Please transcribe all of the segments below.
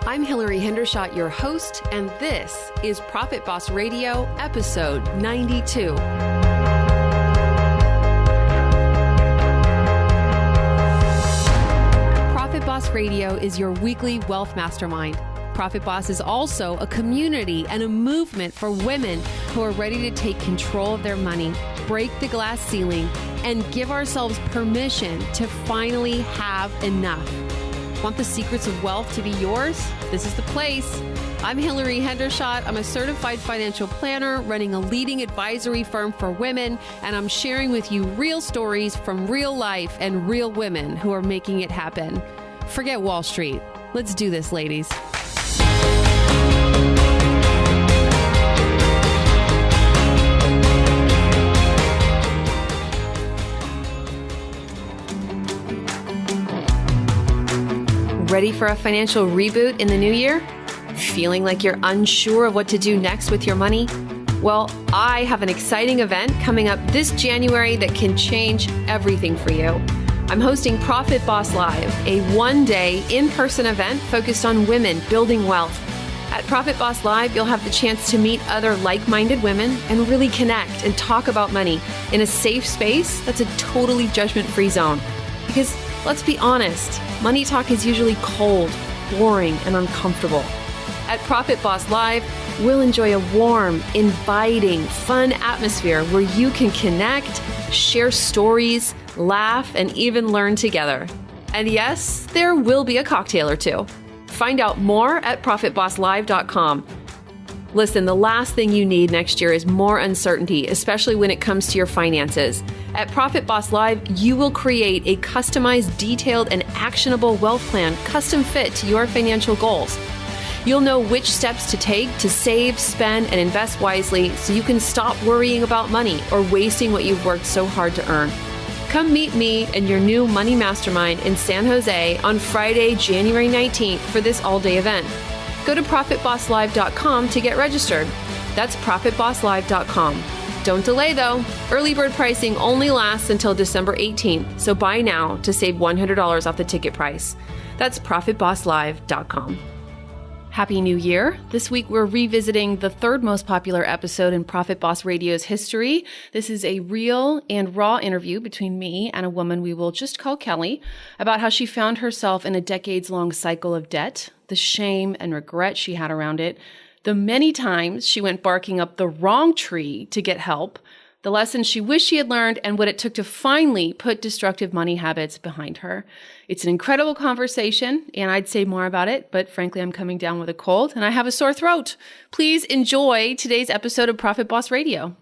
I'm Hillary Hendershot, your host, and this is Profit Boss Radio, episode 92. Profit Boss Radio is your weekly wealth mastermind. Profit Boss is also a community and a movement for women who are ready to take control of their money, break the glass ceiling, and give ourselves permission to finally have enough. Want the secrets of wealth to be yours? This is the place. I'm Hillary Hendershot. I'm a certified financial planner running a leading advisory firm for women, and I'm sharing with you real stories from real life and real women who are making it happen. Forget Wall Street. Let's do this, ladies. Ready for a financial reboot in the new year? Feeling like you're unsure of what to do next with your money? Well, I have an exciting event coming up this January that can change everything for you. I'm hosting Profit Boss Live, a one-day in-person event focused on women building wealth. At Profit Boss Live, you'll have the chance to meet other like-minded women and really connect and talk about money in a safe space that's a totally judgment-free zone. Because let's be honest, money talk is usually cold, boring, and uncomfortable. At Profit Boss Live, we'll enjoy a warm, inviting, fun atmosphere where you can connect, share stories, laugh, and even learn together. And yes, there will be a cocktail or two. Find out more at ProfitBossLive.com. Listen, the last thing you need next year is more uncertainty, especially when it comes to your finances. At Profit Boss Live, you will create a customized, detailed, and actionable wealth plan custom fit to your financial goals. You'll know which steps to take to save, spend, and invest wisely so you can stop worrying about money or wasting what you've worked so hard to earn. Come meet me and your new Money Mastermind in San Jose on Friday, January 19th for this all-day event. Go to ProfitBossLive.com to get registered. That's ProfitBossLive.com. Don't delay though. Early bird pricing only lasts until December 18th, so buy now to save $100 off the ticket price. That's ProfitBossLive.com. Happy New Year. This week we're revisiting the third most popular episode in Profit Boss Radio's history. This is a real and raw interview between me and a woman we will just call Kelly about how she found herself in a decades-long cycle of debt, the shame and regret she had around it, the many times she went barking up the wrong tree to get help, the lessons she wished she had learned, and what it took to finally put destructive money habits behind her. It's an incredible conversation, and I'd say more about it, but frankly, I'm coming down with a cold, and I have a sore throat. Please enjoy today's episode of Profit Boss Radio.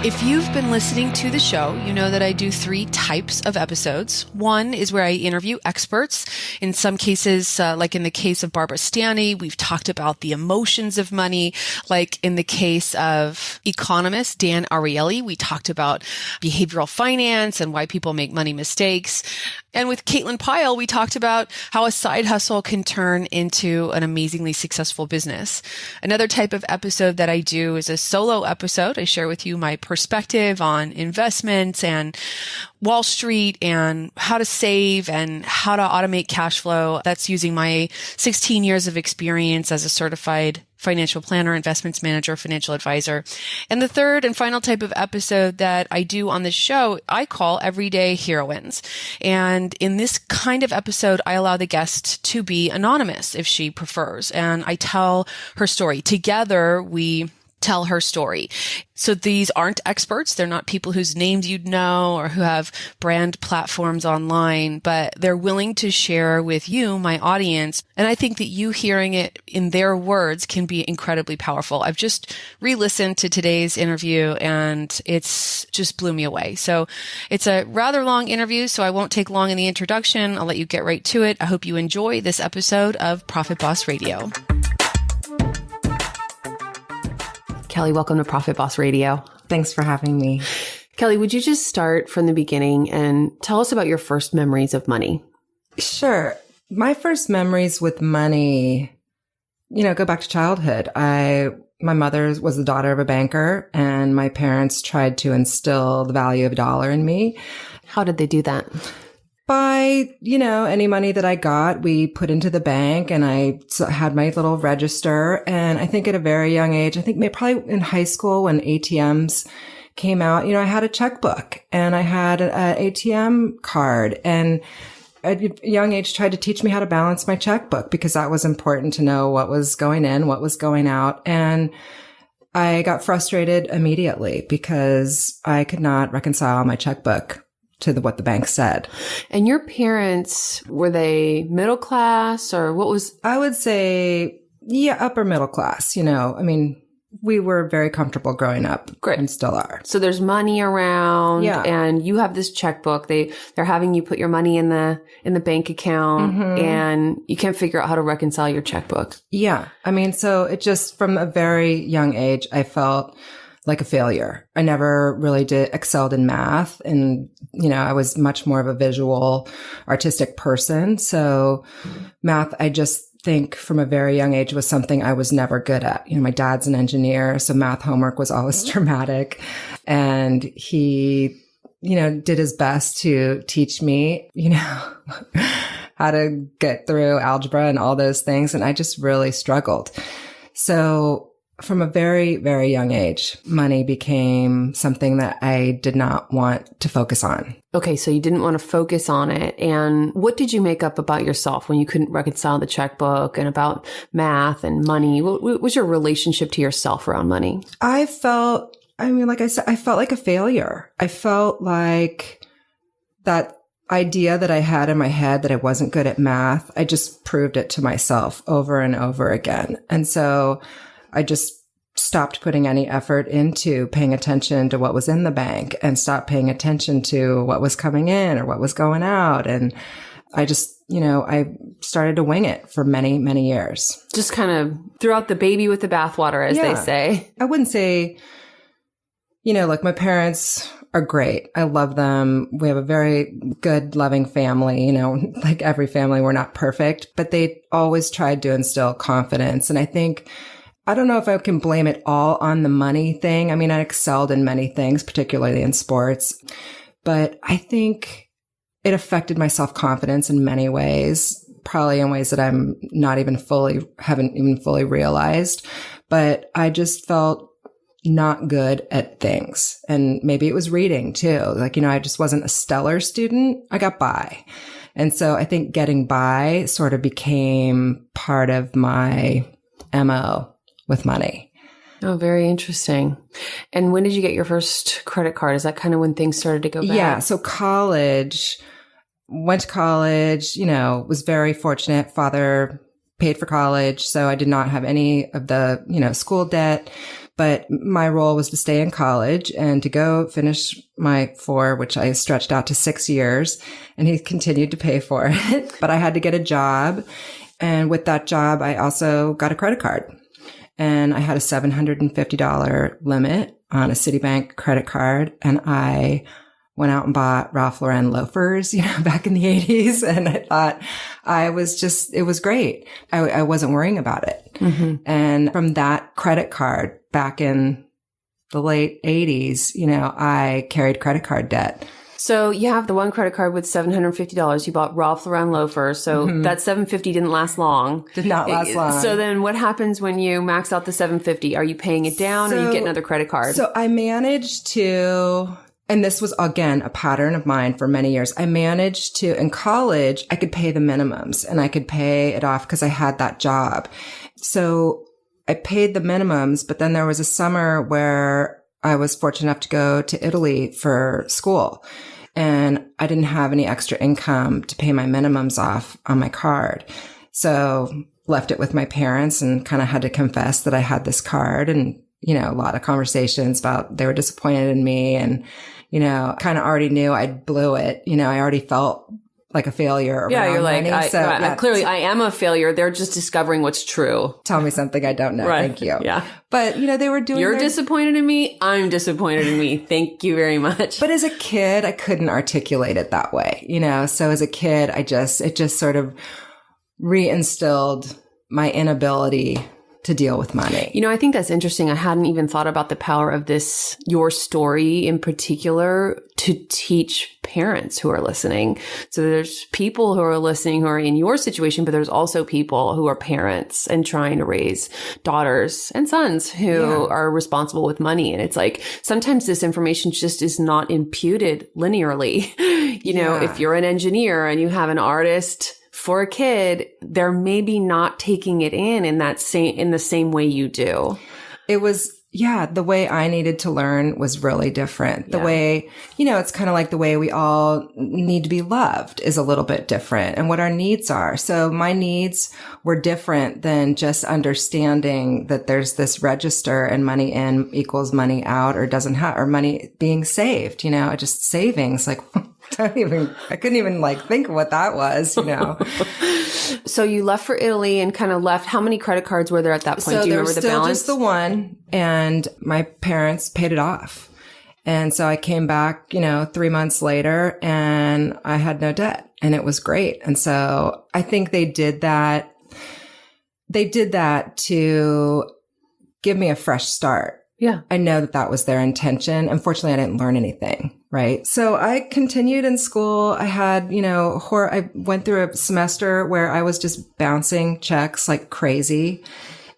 If you've been listening to the show, you know that I do three types of episodes. One is where I interview experts. In some cases, like in the case of Barbara Stanny, we've talked about the emotions of money. Like in the case of economist Dan Ariely, we talked about behavioral finance and why people make money mistakes. And with Caitlin Pyle, we talked about how a side hustle can turn into an amazingly successful business. Another type of episode that I do is a solo episode. I share with you my perspective on investments and Wall Street and how to save and how to automate cash flow. That's using my 16 years of experience as a certified financial planner, investments manager, financial advisor. And the third and final type of episode that I do on this show, I call Everyday Heroines. And in this kind of episode, I allow the guest to be anonymous if she prefers. And I tell her story. Together, we tell her story. So these aren't experts. They're not people whose names you'd know or who have brand platforms online, but they're willing to share with you, my audience. And I think that you hearing it in their words can be incredibly powerful. I've just re-listened to today's interview and it's just blew me away. So it's a rather long interview, so I won't take long in the introduction. I'll let you get right to it. I hope you enjoy this episode of Profit Boss Radio. Kelly, welcome to Profit Boss Radio. Thanks for having me. Kelly, would you just start from the beginning and tell us about your first memories of money? Sure. My first memories with money, go back to childhood. My mother was the daughter of a banker, and my parents tried to instill the value of a dollar in me. How did they do that? By, any money that I got, we put into the bank, and I had my little register. And I think at a very young age, I think maybe probably in high school when ATMs came out, I had a checkbook and I had an ATM card, and at a young age tried to teach me how to balance my checkbook because that was important to know what was going in, what was going out. And I got frustrated immediately because I could not reconcile my checkbook to what the bank said. And your parents, were they middle class or what was? I would say, upper middle class. We were very comfortable growing up. Great. And still are. So there's money around, Yeah. and you have this checkbook. They're having you put your money in the bank account, and you can't figure out how to reconcile your checkbook. Yeah. So it just, from a very young age, I felt like a failure. I never really excelled in math. And, I was much more of a visual, artistic person. So math, I just think from a very young age was something I was never good at. My dad's an engineer, so math homework was always traumatic. And he, did his best to teach me, how to get through algebra and all those things. And I just really struggled. So from a very, very young age, money became something that I did not want to focus on. Okay, so you didn't want to focus on it. And what did you make up about yourself when you couldn't reconcile the checkbook and about math and money? What was your relationship to yourself around money? I felt, like I said, I felt like a failure. I felt like that idea that I had in my head that I wasn't good at math, I just proved it to myself over and over again. And so I just stopped putting any effort into paying attention to what was in the bank and stopped paying attention to what was coming in or what was going out. And I just, I started to wing it for many, many years. Just kind of threw out the baby with the bathwater, as they say. I wouldn't say, my parents are great. I love them. We have a very good, loving family. Like every family, we're not perfect, but they always tried to instill confidence. And I don't know if I can blame it all on the money thing. I excelled in many things, particularly in sports, but I think it affected my self-confidence in many ways, probably in ways that haven't even fully realized. But I just felt not good at things. And maybe it was reading too. I just wasn't a stellar student. I got by. And so I think getting by sort of became part of my MO with money. Oh, very interesting. And when did you get your first credit card? Is that kind of when things started to go bad? Yeah. So went to college, was very fortunate. Father paid for college. So I did not have any of the, school debt, but my role was to stay in college and to go finish my 4, which I stretched out to 6 years, and he continued to pay for it. But I had to get a job. And with that job, I also got a credit card. And I had a $750 limit on a Citibank credit card. And I went out and bought Ralph Lauren loafers, back in the 80s. And I thought it was great. I wasn't worrying about it. Mm-hmm. And from that credit card back in the late 80s, I carried credit card debt. So you have the one credit card with $750. You bought Ralph Lauren loafers. So that $750 didn't last long. Did not last long. So then what happens when you max out the $750? Are you paying it down or you get another credit card? So I managed to, and this was again a pattern of mine for many years. I managed to, in college, I could pay the minimums and I could pay it off because I had that job. So I paid the minimums, but then there was a summer where I was fortunate enough to go to Italy for school. And I didn't have any extra income to pay my minimums off on my card. So left it with my parents and kind of had to confess that I had this card, and, a lot of conversations about they were disappointed in me, and, kind of already knew I blew it. I already felt like a failure. Yeah, you're like, clearly I am a failure. They're just discovering what's true. Tell me something I don't know. Right. Thank you. Yeah. But, they were doing You're disappointed in me. I'm disappointed in me. Thank you very much. But as a kid, I couldn't articulate it that way, So as a kid, it just sort of reinstilled my inability to deal with money. You know, I think that's interesting. I hadn't even thought about the power of this, your story in particular, to teach parents who are listening. So there's people who are listening who are in your situation, but there's also people who are parents and trying to raise daughters and sons who are responsible with money. And it's like, sometimes this information just is not imputed linearly. You know, if you're an engineer and you have an artist for a kid, they're maybe not taking it in the same way you do. It was, the way I needed to learn was really different. The way, it's kind of like the way we all need to be loved is a little bit different and what our needs are. So my needs were different than just understanding that there's this register and money in equals money out or doesn't have, or money being saved, just savings. Like, I couldn't even think of what that was, So you left for Italy and kind of left. How many credit cards were there at that point? So do you remember the balance? Just the one, and my parents paid it off. And so I came back, 3 months later and I had no debt and it was great. And so I think they did that. They did that to give me a fresh start. Yeah. I know that was their intention. Unfortunately, I didn't learn anything. Right. So I continued in school. I had, I went through a semester where I was just bouncing checks like crazy.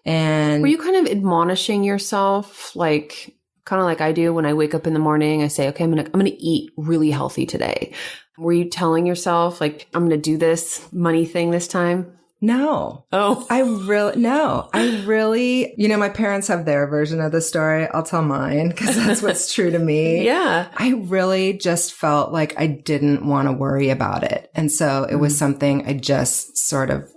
And were you kind of admonishing yourself, kind of like I do when I wake up in the morning, I say, okay, I'm going to eat really healthy today. Were you telling yourself I'm going to do this money thing this time? No. Oh. I really, my parents have their version of the story. I'll tell mine because that's what's true to me. Yeah. I really just felt like I didn't want to worry about it. And so it was something I just sort of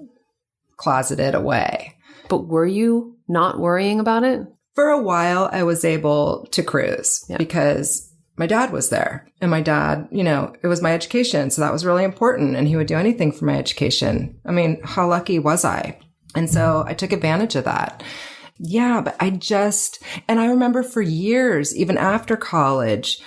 closeted away. But were you not worrying about it? For a while, I was able to cruise because my dad was there, and my dad, it was my education. So that was really important. And he would do anything for my education. I mean, how lucky was I? And so I took advantage of that. Yeah, but and I remember for years, even after college,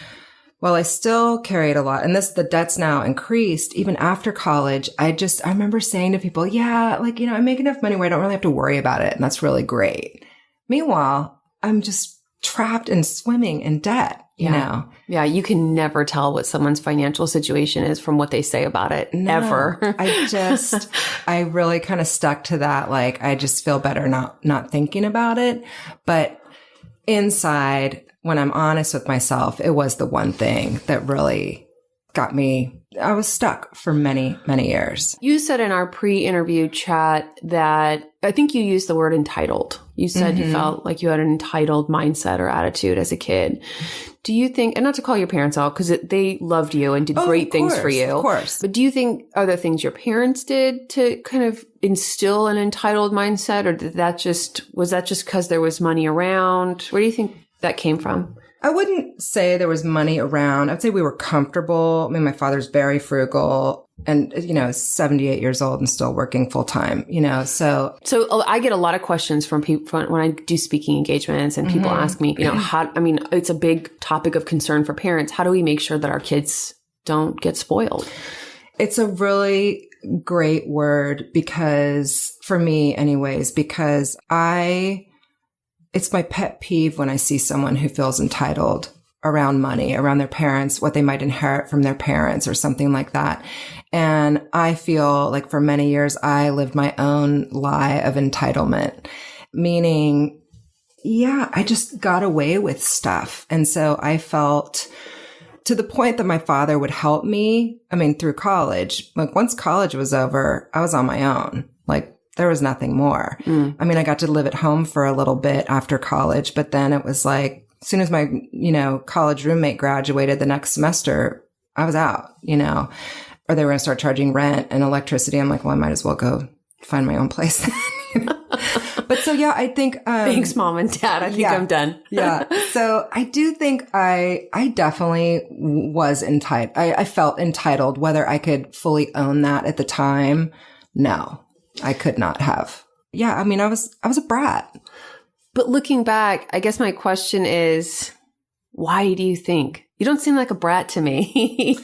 while I still carried a lot, and the debt's now increased, even after college, I remember saying to people, I make enough money where I don't really have to worry about it. And that's really great. Meanwhile, I'm just trapped and swimming in debt. Yeah, you can never tell what someone's financial situation is from what they say about it, ever. I really kind of stuck to that. I just feel better not thinking about it. But inside, when I'm honest with myself, it was the one thing that really got me. I was stuck for many, many years. You said in our pre-interview chat that I think you used the word entitled. You said you felt like you had an entitled mindset or attitude as a kid. Do you think, and not to call your parents out because they loved you and did great things for you. Of course. But do you think are there things your parents did to kind of instill an entitled mindset, or was that just because there was money around? Where do you think that came from? I wouldn't say there was money around. I would say we were comfortable. I mean, my father's very frugal and, 78 years old and still working full time, so. So I get a lot of questions from people when I do speaking engagements, and people ask me, it's a big topic of concern for parents. How do we make sure that our kids don't get spoiled? It's a really great word because for me anyways, because it's my pet peeve when I see someone who feels entitled around money, around their parents, what they might inherit from their parents or something like that. And I feel like for many years, I lived my own lie of entitlement, meaning, I just got away with stuff. And so I felt to the point that my father would help me. Through college, once college was over, I was on my own. There was nothing more. I got to live at home for a little bit after college, but then it was as soon as my, college roommate graduated the next semester, I was out, or they were going to start charging rent and electricity. I'm like, well, I might as well go find my own place. But so, I think, thanks, mom and dad. I think I'm done. So I do think I definitely was entitled. I felt entitled. Whether I could fully own that at the time, no. I could not have. I was a brat. But looking back, I guess my question is, why do you think? You don't seem like a brat to me.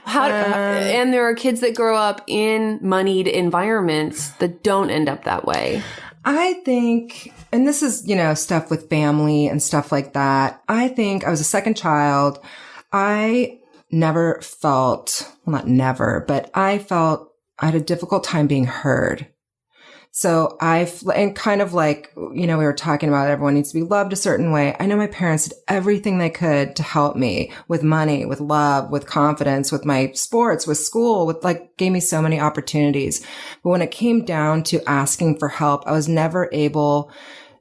And there are kids that grow up in moneyed environments that don't end up that way. I think and this is, stuff with family and stuff like that. I think I was a second child. I never felt, well, not never, but I felt I had a difficult time being heard. So and kind of like, we were talking about everyone needs to be loved a certain way. I know my parents did everything they could to help me with money, with love, with confidence, with my sports, with school, gave me so many opportunities. But when it came down to asking for help, I was never able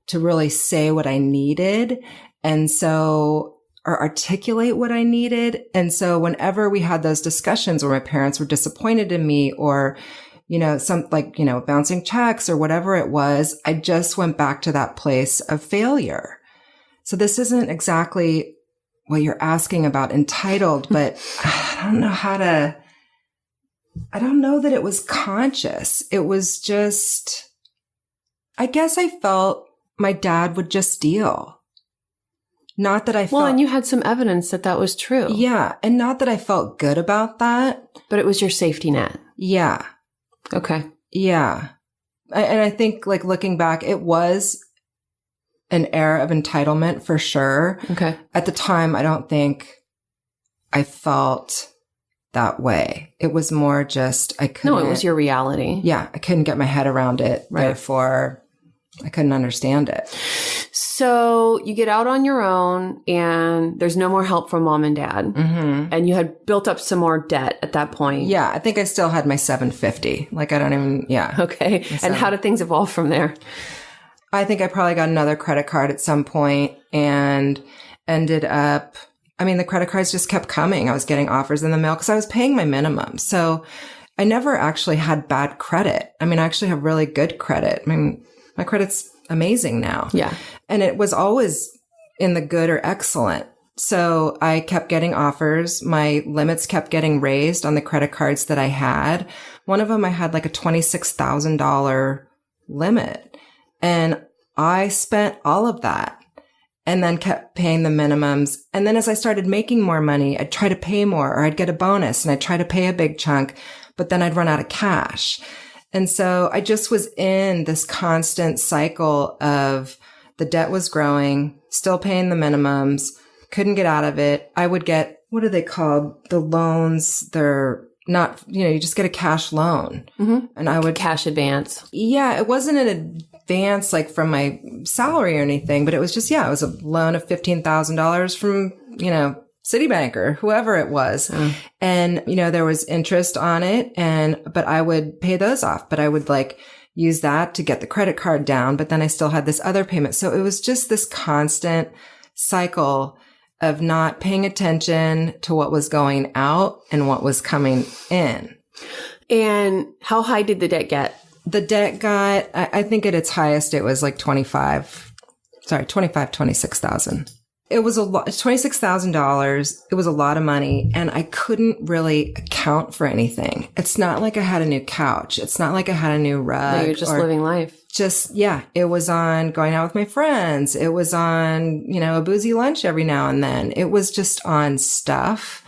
to really say what I needed. And so, or articulate what I needed. And so whenever we had those discussions where my parents were disappointed in me or, bouncing checks or whatever it was, I just went back to that place of failure. So this isn't exactly what you're asking about entitled, but I don't know that it was conscious. It was just, I guess I felt my dad would just deal. Not that I felt. Well, and you had some evidence that was true. Yeah. And not that I felt good about that. But it was your safety net. Yeah. Okay. Yeah. And I think looking back, it was an era of entitlement for sure. Okay. At the time, I don't think I felt that way. It was more just, I couldn't. No, it was your reality. Yeah. I couldn't get my head around it. Right. Therefore, I couldn't understand it. So you get out on your own and there's no more help from mom and dad. Mm-hmm. And you had built up some more debt at that point. Yeah. I think I still had my 750. Yeah. Okay. And how did things evolve from there? I think I probably got another credit card at some point and ended up, the credit cards just kept coming. I was getting offers in the mail because I was paying my minimum. So I never actually had bad credit. I actually have really good credit. My credit's amazing now. Yeah. And it was always in the good or excellent. So I kept getting offers. My limits kept getting raised on the credit cards that I had. One of them, I had a $26,000 limit. And I spent all of that and then kept paying the minimums. And then as I started making more money, I'd try to pay more or I'd get a bonus and I'd try to pay a big chunk, but then I'd run out of cash. And so I just was in this constant cycle of the debt was growing, still paying the minimums, couldn't get out of it. I would get, what are they called? The loans, they're not, you just get a cash loan. Mm-hmm. And I would cash advance. Yeah. It wasn't an advance from my salary or anything, but it was just, it was a loan of $15,000 from, Citibank or whoever it was. And, there was interest on it but I would pay those off, but I would use that to get the credit card down. But then I still had this other payment. So it was just this constant cycle of not paying attention to what was going out and what was coming in. And how high did the debt get? The debt got, I think at its highest, it was $26,000. It was a lot, $26,000. It was a lot of money and I couldn't really account for anything. It's not like I had a new couch. It's not like I had a new rug. No, you're just living life. It was on going out with my friends. It was on, a boozy lunch every now and then. It was just on stuff.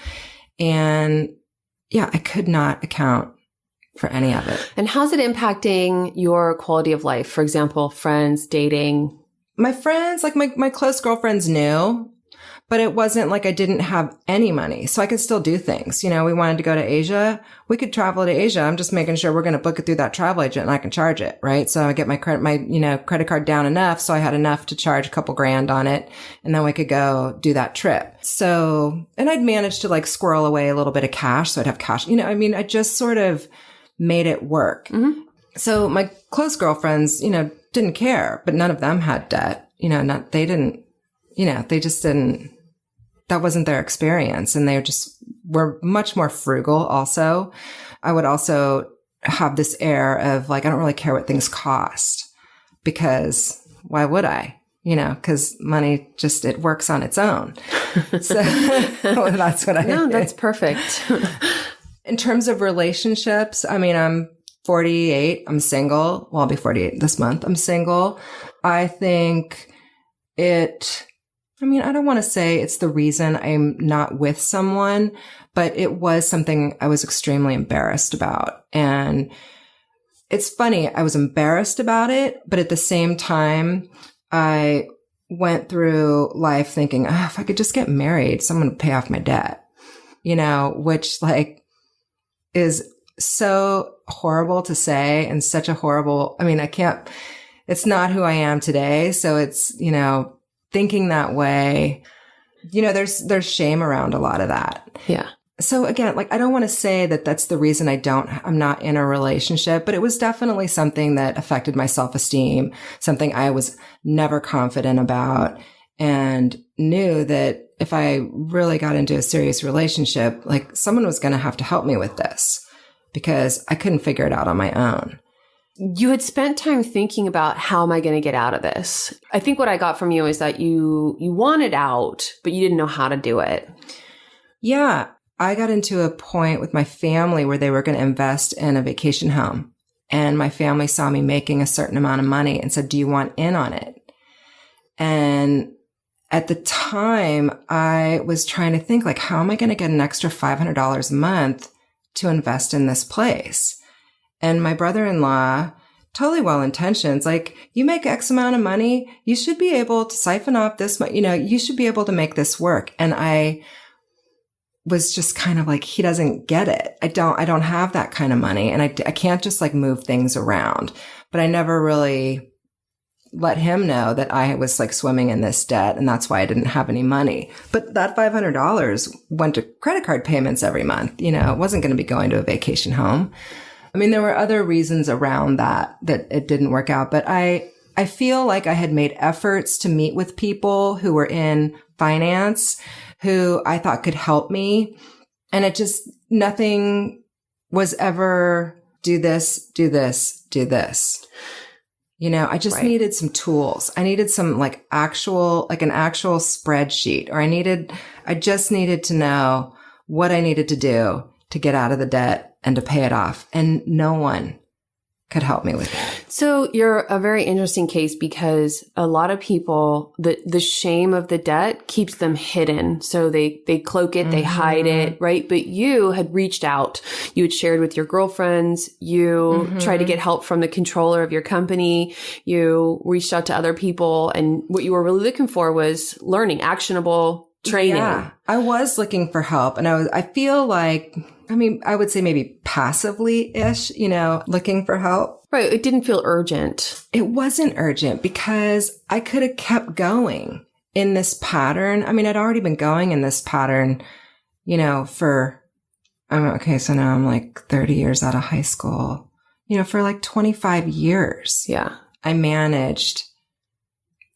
And I could not account for any of it. And how's it impacting your quality of life? For example, friends, dating? My friends, my close girlfriends knew, but it wasn't like I didn't have any money. So I could still do things. We wanted to go to Asia. We could travel to Asia. I'm just making sure we're going to book it through that travel agent and I can charge it. Right. So I get my credit card down enough. So I had enough to charge a couple grand on it. And then we could go do that trip. So, and I'd managed to squirrel away a little bit of cash. So I'd have cash, I just sort of made it work. Mm-hmm. So my close girlfriends, didn't care, but none of them had debt. They just didn't, that wasn't their experience. And they were much more frugal also. I would also have this air of I don't really care what things cost because why would I? Because money it works on its own. So that's what I No, that's perfect. In terms of relationships, I'm 48. I'm single. Well, I'll be 48 this month. I'm single. I think I don't want to say it's the reason I'm not with someone, but it was something I was extremely embarrassed about. And it's funny. I was embarrassed about it, but at the same time, I went through life thinking, oh, if I could just get married, someone would pay off my debt, which like is so horrible to say and such a horrible, it's not who I am today. So it's, thinking that way, there's shame around a lot of that. Yeah. So again, like, I don't want to say that that's the reason I'm not in a relationship, but it was definitely something that affected my self-esteem, something I was never confident about, and knew that if I really got into a serious relationship, like someone was going to have to help me with this because I couldn't figure it out on my own. You had spent time thinking about how am I going to get out of this? I think what I got from you is that you wanted out, but you didn't know how to do it. Yeah. I got into a point with my family where they were going to invest in a vacation home. And my family saw me making a certain amount of money and said, do you want in on it? And at the time, I was trying to think, like, how am I going to get an extra $500 a month to invest in this place? And my brother-in-law, totally well-intentioned, like, you make X amount of money, you should be able to siphon off this, you should be able to make this work. And I was just kind of like, he doesn't get it. I don't have that kind of money, and I can't just like move things around. But I never really let him know that I was like swimming in this debt, and that's why I didn't have any money. But that $500 went to credit card payments every month. It wasn't going to be going to a vacation home. There were other reasons around that it didn't work out, but I feel like I had made efforts to meet with people who were in finance who I thought could help me. And nothing was ever do this, do this, do this. I just needed some tools. I needed some an actual spreadsheet, or I just needed to know what I needed to do to get out of the debt and to pay it off. And no one could help me with that. So you're a very interesting case because a lot of people, the shame of the debt keeps them hidden. So they cloak it, they hide it, right? But you had reached out. You had shared with your girlfriends. You tried to get help from the controller of your company. You reached out to other people. And what you were really looking for was learning, actionable training. Yeah, I was looking for help. And I feel like, I would say maybe passively-ish, looking for help. Right. It didn't feel urgent. It wasn't urgent because I could have kept going in this pattern. I'd already been going in this pattern, so now I'm like 30 years out of high school, for like 25 years. Yeah. I managed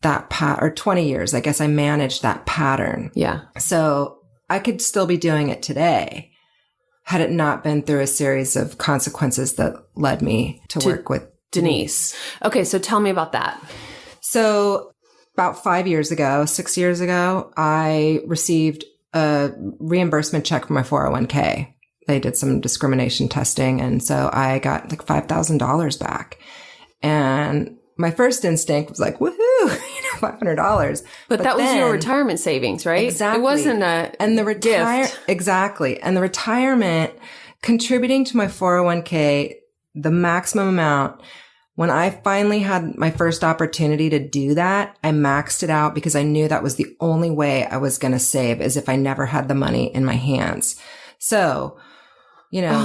that or 20 years, I guess I managed that pattern. Yeah. So I could still be doing it today had it not been through a series of consequences that led me to work with Denise. Okay. So tell me about that. So about 6 years ago, I received a reimbursement check from my 401k. They did some discrimination testing. And so I got like $5,000 back. And my first instinct was like, woohoo, $500. But that was your retirement savings, right? Exactly. It wasn't gift. Exactly. And the retirement contributing to my 401k, the maximum amount, when I finally had my first opportunity to do that, I maxed it out because I knew that was the only way I was going to save, is if I never had the money in my hands. So,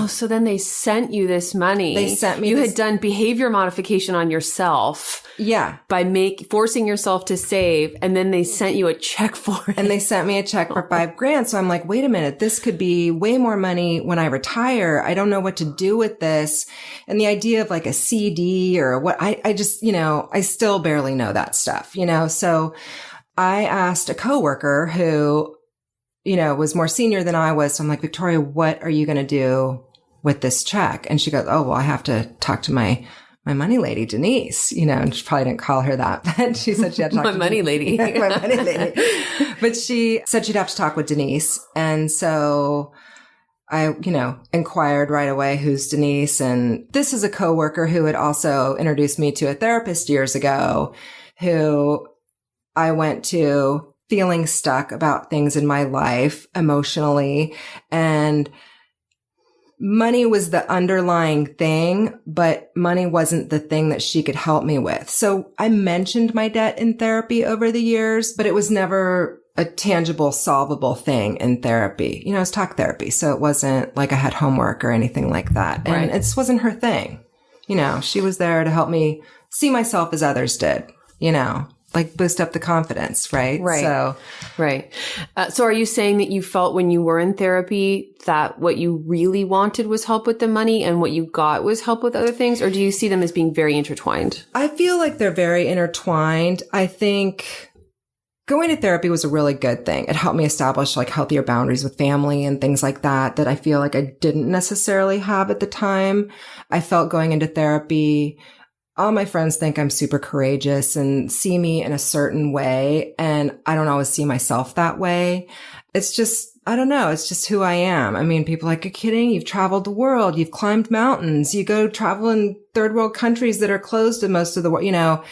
so then they sent you this money. They sent me. You had done behavior modification on yourself. Yeah. By forcing yourself to save. And then they sent you a check for it. And they sent me a check for $5,000. So I'm like, wait a minute, this could be way more money when I retire. I don't know what to do with this. And the idea of like a CD or what, I just, I still barely know that stuff, So I asked a coworker who, was more senior than I was. So I'm like, Victoria, what are you going to do with this check? And she goes, oh, well, I have to talk to my money lady, Denise, and she probably didn't call her that, but she said she had to talk to my money lady. My money lady. But she said she'd have to talk with Denise. And so I, inquired right away, who's Denise? And this is a coworker who had also introduced me to a therapist years ago who I went to feeling stuck about things in my life emotionally. And money was the underlying thing, but money wasn't the thing that she could help me with. So I mentioned my debt in therapy over the years, but it was never a tangible, solvable thing in therapy. You know, it was talk therapy. So it wasn't like I had homework or anything like that. And Right. it just wasn't her thing. You know, she was there to help me see myself as others did, you know, like boost up the confidence. Right. Right. So, Right. So are you saying that you felt when you were in therapy that what you really wanted was help with the money and what you got was help with other things? Or do you see them as being very intertwined? I feel like they're very intertwined. I think going to therapy was a really good thing. It helped me establish like healthier boundaries with family and things like that I feel like I didn't necessarily have at the time. I felt going into therapy, all my friends think I'm super courageous and see me in a certain way. And I don't always see myself that way. It's just, I don't know. It's just who I am. I mean, people are like, you're kidding. You've traveled the world. You've climbed mountains. You go travel in third world countries that are closed to most of the world. You know,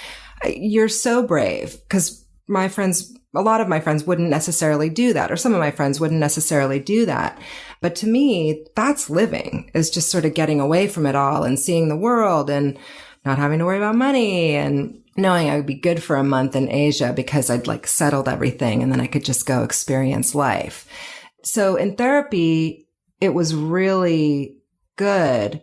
you're so brave because my friends, a lot of my friends wouldn't necessarily do that, or some of my friends wouldn't necessarily do that. But to me, that's living, is just sort of getting away from it all and seeing the world and not having to worry about money and knowing I would be good for a month in Asia because I'd like settled everything and then I could just go experience life. So in therapy, it was really good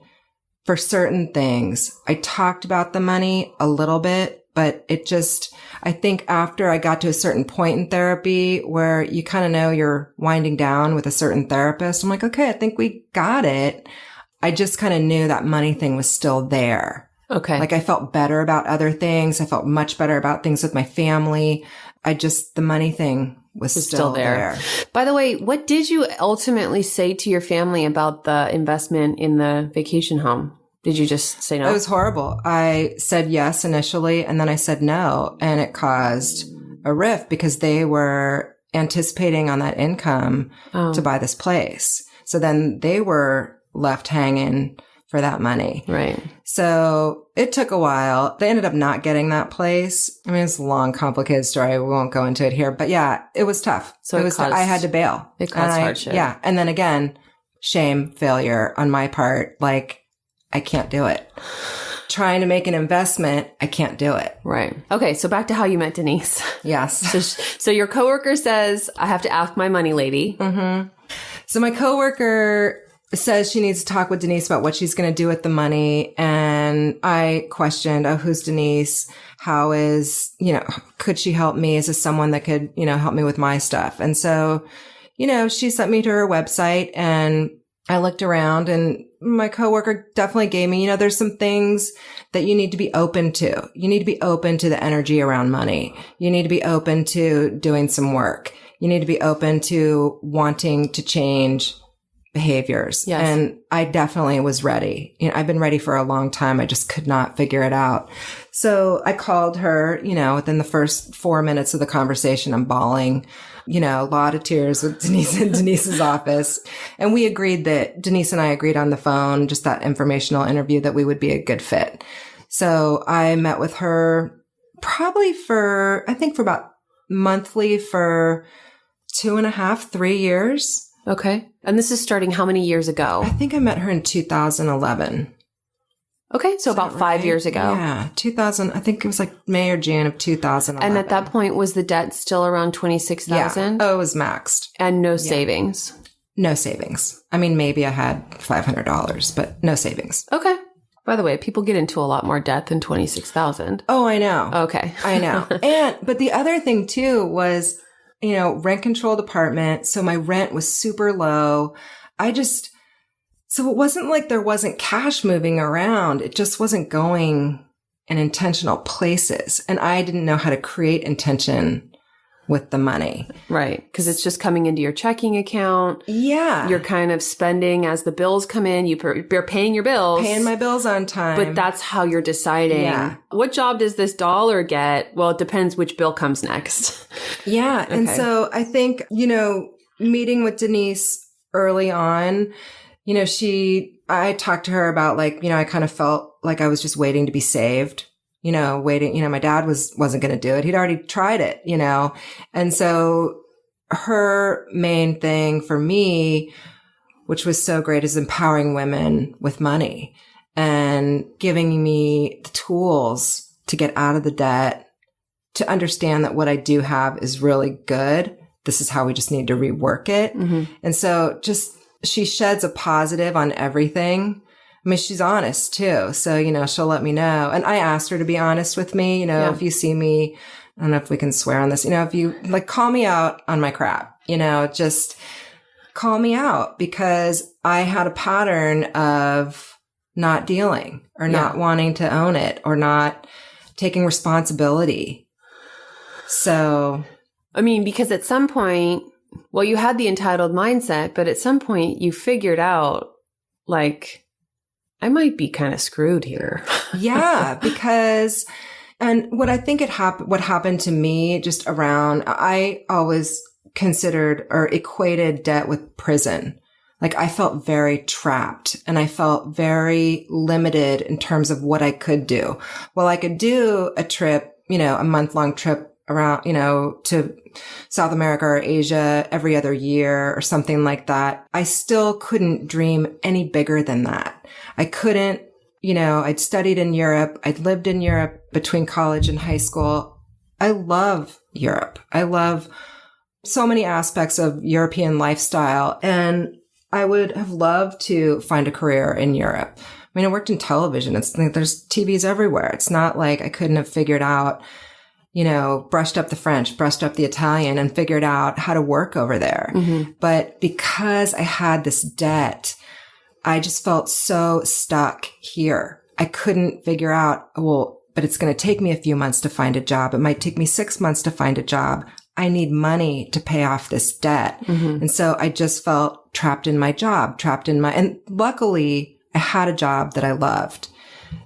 for certain things. I talked about the money a little bit, but it just, I think after I got to a certain point in therapy where you kind of know you're winding down with a certain therapist, I'm like, okay, I think we got it. I just kind of knew that money thing was still there. Okay. Like I felt better about other things. I felt much better about things with my family. The money thing was still there. By the way, what did you ultimately say to your family about the investment in the vacation home? Did you just say no? It was horrible. I said yes initially, and then I said no, and it caused a rift because they were anticipating on that income to buy this place. So then they were left hanging for that money. Right. So it took a while. They ended up not getting that place. I mean, it's a long, complicated story. We won't go into it here, but yeah, it was tough. So it was, I had to bail. It caused hardship. Yeah. And then again, shame, failure on my part. Like, I can't do it. Trying to make an investment, I can't do it. Right. Okay. So back to how you met Denise. Yes. So your coworker says, I have to ask my money lady. Mm-hmm. So my coworker says she needs to talk with Denise about what she's going to do with the money. And I questioned, oh, who's Denise? How is, could she help me? Is this someone that could, help me with my stuff? And so, she sent me to her website and I looked around and my coworker definitely gave me, there's some things that you need to be open to. You need to be open to the energy around money. You need to be open to doing some work. You need to be open to wanting to change behaviors. Yes. And I definitely was ready. I've been ready for a long time. I just could not figure it out. So I called her, within the first 4 minutes of the conversation, I'm bawling, a lot of tears with Denise in Denise's office. And we agreed that Denise and I agreed on the phone, just that informational interview, that we would be a good fit. So I met with her probably for about monthly for 2.5, 3 years. Okay. And this is starting how many years ago? I think I met her in 2011. Okay. So about 5 years ago. Yeah. 2000. I think it was like May or June of 2011. And at that point, was the debt still around 26,000? Yeah. Oh, it was maxed. And no savings? No savings. I mean, maybe I had $500, but no savings. Okay. By the way, people get into a lot more debt than 26,000. Oh, I know. Okay. I know. But the other thing too was, rent controlled apartment. So my rent was super low. So it wasn't like there wasn't cash moving around. It just wasn't going in intentional places. And I didn't know how to create intention with the money. Right. Because it's just coming into your checking account. Yeah. You're kind of spending as the bills come in. You're paying your bills. Paying my bills on time. But that's how you're deciding. What job does this dollar get? Well, it depends which bill comes next. Yeah. Okay. And so I think, meeting with Denise early on, I talked to her about I kind of felt like I was just waiting to be saved. My dad wasn't going to do it. He'd already tried it, And so her main thing for me which was so great, is empowering women with money and giving me the tools to get out of the debt, to understand that what I do have is really good. This is how we just need to rework it. And so just, she sheds a positive on everything. I mean, she's honest too. So, you know, she'll let me know. And I asked her to be honest with me. You know, if you see me, I don't know if we can swear on this, you know, if you like call me out on my crap, you know, just call me out, because I had a pattern of not dealing or not wanting to own it or not taking responsibility. So, I mean, because at some point, well, you had the entitled mindset, but at some point you figured out, like, I might be kind of screwed here. Yeah, because, and what I think what happened to me just around, I always considered or equated debt with prison. Like, I felt very trapped and I felt very limited in terms of what I could do. Well, I could do a trip, you know, a month-long trip around, you know, to South America or Asia every other year or something like that. I still couldn't dream any bigger than that. I couldn't, you know, I'd studied in Europe. I'd lived in Europe between college and high school. I love Europe. I love so many aspects of European lifestyle. And I would have loved to find a career in Europe. I mean, I worked in television. There's TVs everywhere. It's not like I couldn't have figured out, you know, brushed up the French, brushed up the Italian, and figured out how to work over there. But because I had this debt, I just felt so stuck here. I couldn't figure out, well, but it's going to take me a few months to find a job. It might take me 6 months to find a job. I need money to pay off this debt. And so I just felt trapped in my job, and luckily I had a job that I loved.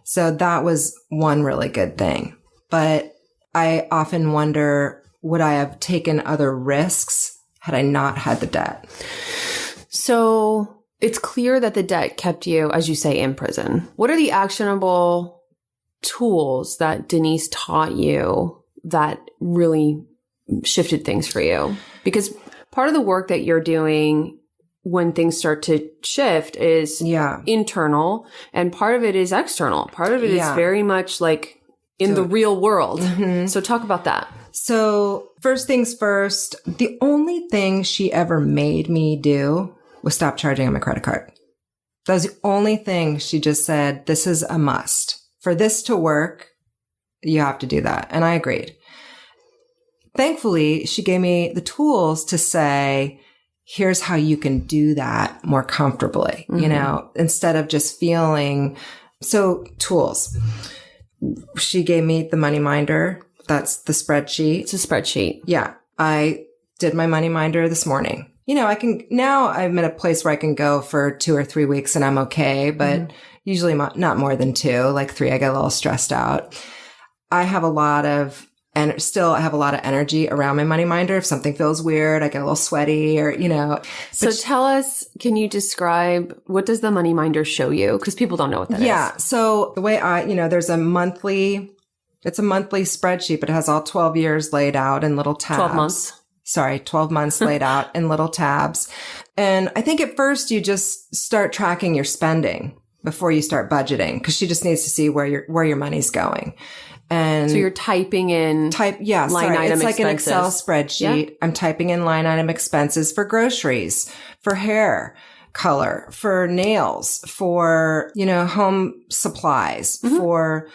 So that was one really good thing. But I often wonder, would I have taken other risks had I not had the debt? So it's clear that the debt kept you, as you say, in prison. What are the actionable tools that Denise taught you that really shifted things for you? Because part of the work that you're doing when things start to shift is internal, and part of it is external. Part of it is very much like in the real world. So talk about that. So first things first, the only thing she ever made me do was stop charging on my credit card. That was the only thing. She just said, this is a must. For this to work, you have to do that. And I agreed. Thankfully, she gave me the tools to say, here's how you can do that more comfortably, you know, instead of just feeling. So tools. She gave me the money minder. That's the spreadsheet. It's a spreadsheet. Yeah. I did my money minder this morning. You know, now I'm at a place where I can go for 2 or 3 weeks and I'm okay, but usually not more than 2, like 3, I get a little stressed out. I have a lot of energy around my money minder. If something feels weird, I get a little sweaty or, you know. So tell us, can you describe, what does the money minder show you? Because people don't know what that is. Yeah. So the way there's a monthly spreadsheet, but it has all 12 years laid out in little tabs. 12 months. Sorry, 12 months laid out in little tabs. And I think at first you just start tracking your spending before you start budgeting, because she just needs to see where your money's going. And so you're typing in line item It's like expenses. An Excel spreadsheet. Yeah. I'm typing in line item expenses for groceries, for hair color, for nails, for, you know, home supplies, for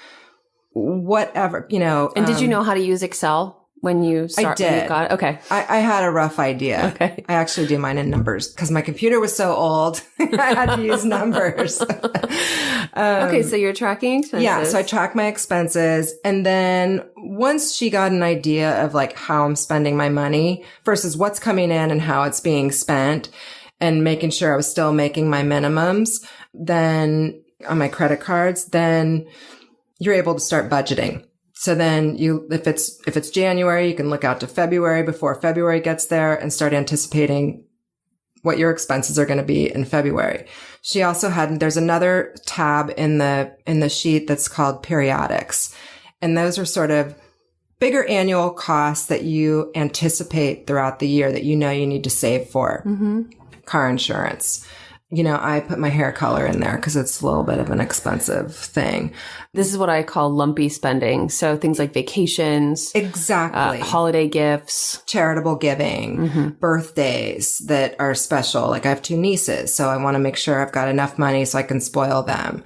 whatever, you know. And did you know how to use Excel when you I did. When you got it? Okay. I had a rough idea. Okay. I actually do mine in numbers because my computer was so old. I had to use numbers. Okay. So you're tracking expenses. Yeah. So I track my expenses. And then once she got an idea of like how I'm spending my money versus what's coming in and how it's being spent, and making sure I was still making my minimums, then on my credit cards, then you're able to start budgeting. So then if it's January, you can look out to February before February gets there and start anticipating what your expenses are going to be in February. She also there's another tab in the sheet that's called periodics. And those are sort of bigger annual costs that you anticipate throughout the year that you know you need to save for. Car insurance, I put my hair color in there because it's a little bit of an expensive thing. This is what I call lumpy spending. So things like vacations. Exactly. Holiday gifts. Charitable giving. Birthdays that are special. Like I have 2 nieces, so I want to make sure I've got enough money so I can spoil them.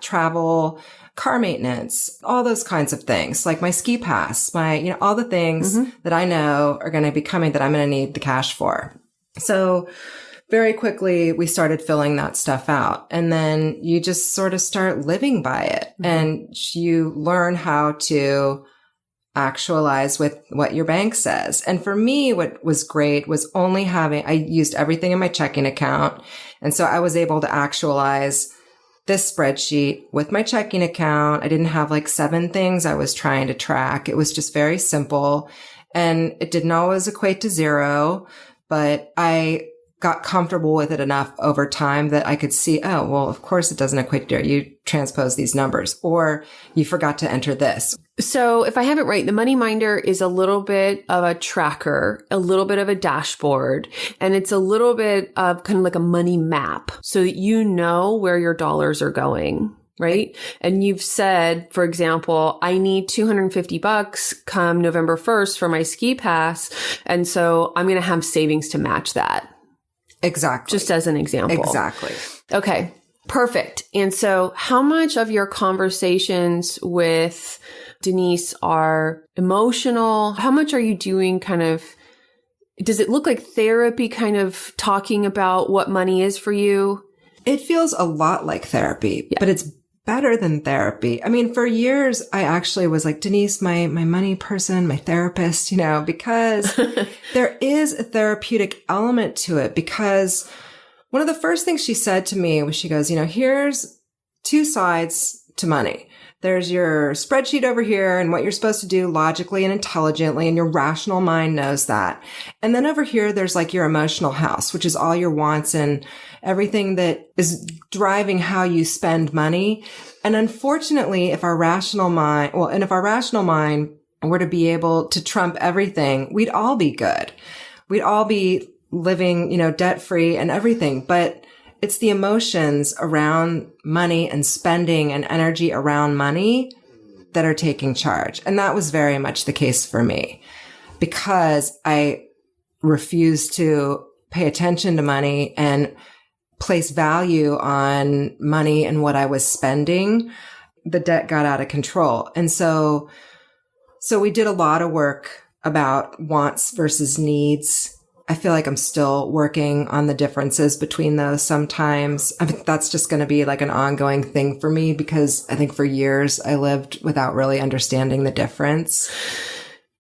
Travel, car maintenance, all those kinds of things. Like my ski pass, all the things that I know are going to be coming that I'm going to need the cash for. So very quickly, we started filling that stuff out. And then you just sort of start living by it. And you learn how to actualize with what your bank says. And for me, what was great was I used everything in my checking account. And so I was able to actualize this spreadsheet with my checking account. I didn't have like 7 things I was trying to track. It was just very simple. And it didn't always equate to 0, but I got comfortable with it enough over time that I could see, oh, well, of course it doesn't equate to 0. You transpose these numbers, or you forgot to enter this. So if I have it right, the Money Minder is a little bit of a tracker, a little bit of a dashboard, and it's a little bit of kind of like a money map so that you know where your dollars are going. Right. And you've said, for example, I need $250 come November 1st for my ski pass. And so I'm going to have savings to match that. Exactly. Just as an example. Exactly. Okay. Perfect. And so how much of your conversations with Denise are emotional? How much are you doing does it look like therapy, kind of talking about what money is for you? It feels a lot like therapy, but it's better than therapy. I mean, for years, I actually was like, Denise, my money person, my therapist, because there is a therapeutic element to it. Because one of the first things she said to me was, she goes, here's 2 sides to money. There's your spreadsheet over here and what you're supposed to do logically and intelligently, and your rational mind knows that. And then over here, there's like your emotional house, which is all your wants and everything that is driving how you spend money. And unfortunately, if our rational mind were to be able to trump everything, we'd all be good. We'd all be living, debt free and everything. But it's the emotions around money and spending and energy around money that are taking charge. And that was very much the case for me, because I refused to pay attention to money and place value on money and what I was spending. The debt got out of control. And so we did a lot of work about wants versus needs. I feel like I'm still working on the differences between those sometimes. I mean, that's just going to be like an ongoing thing for me, because I think for years I lived without really understanding the difference.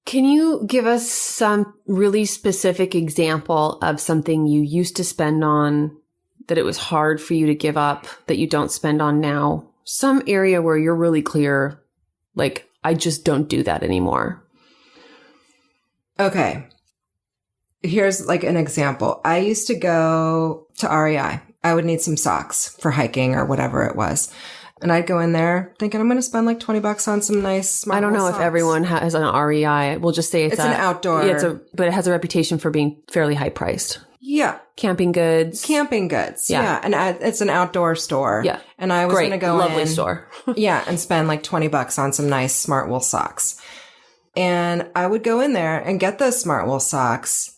Can you give us some really specific example of something you used to spend on that it was hard for you to give up, that you don't spend on now? Some area where you're really clear, like, I just don't do that anymore. Okay. Here's like an example. I used to go to REI. I would need some socks for hiking or whatever it was. And I'd go in there thinking I'm going to spend like $20 on some nice smart. I don't know socks. if everyone has an REI. We'll just say it's an outdoor. Yeah, but it has a reputation for being fairly high priced. Yeah. Camping goods. Yeah. And it's an outdoor store. Yeah. And I was going to go lovely store. Yeah. And spend like $20 on some nice smart wool socks. And I would go in there and get those smart wool socks.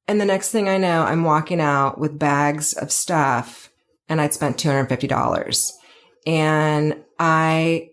And the next thing I know, I'm walking out with bags of stuff, and I'd spent $250. And I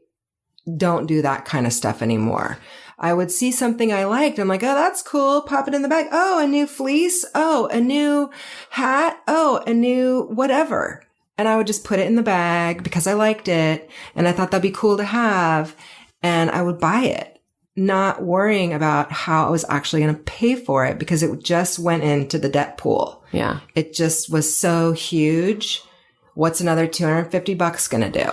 don't do that kind of stuff anymore. I would see something I liked. I'm like, oh, that's cool. Pop it in the bag. Oh, a new fleece. Oh, a new hat. Oh, a new whatever. And I would just put it in the bag because I liked it. And I thought that'd be cool to have. And I would buy it, not worrying about how I was actually going to pay for it, because it just went into the debt pool. Yeah. It just was so huge. What's another $250 going to do?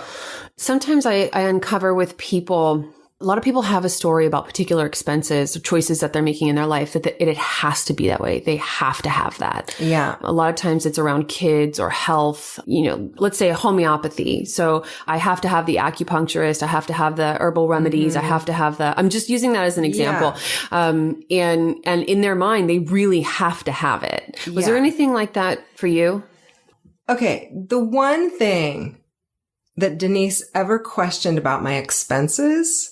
Sometimes I uncover with people, a lot of people have a story about particular expenses or choices that they're making in their life that it has to be that way. They have to have that. Yeah. A lot of times it's around kids or health, let's say homeopathy. So I have to have the acupuncturist. I have to have the herbal remedies. Mm-hmm. I have to have I'm just using that as an example. Yeah. And in their mind, they really have to have it. Was there anything like that for you? Okay. The one thing that Denise ever questioned about my expenses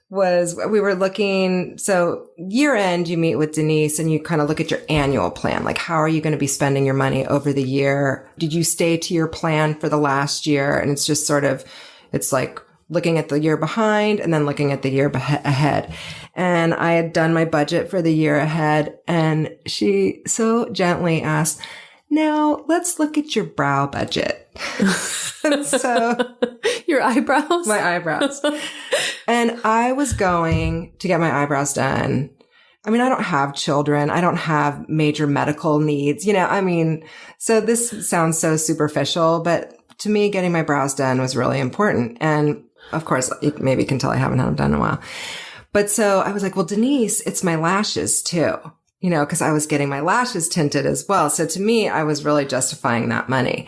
was we were looking, so year end, you meet with Denise and you kind of look at your annual plan. Like, how are you going to be spending your money over the year? Did you stay to your plan for the last year? And it's just sort of, it's like looking at the year behind and then looking at the year ahead. And I had done my budget for the year ahead. And she so gently asked, now let's look at your brow budget. So your eyebrows? My eyebrows. And I was going to get my eyebrows done. I mean, I don't have children. I don't have major medical needs. So this sounds so superficial, but to me, getting my brows done was really important. And of course, you maybe can tell I haven't had them done in a while. But so I was like, well, Denise, it's my lashes too, because I was getting my lashes tinted as well. So to me, I was really justifying that money.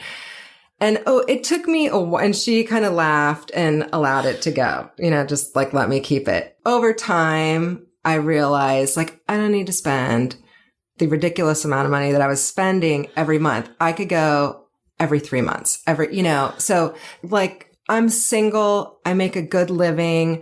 And it took me a while, and she kind of laughed and allowed it to go, just like, let me keep it. Over time, I realized like, I don't need to spend the ridiculous amount of money that I was spending every month. I could go every 3 months, so like, I'm single. I make a good living.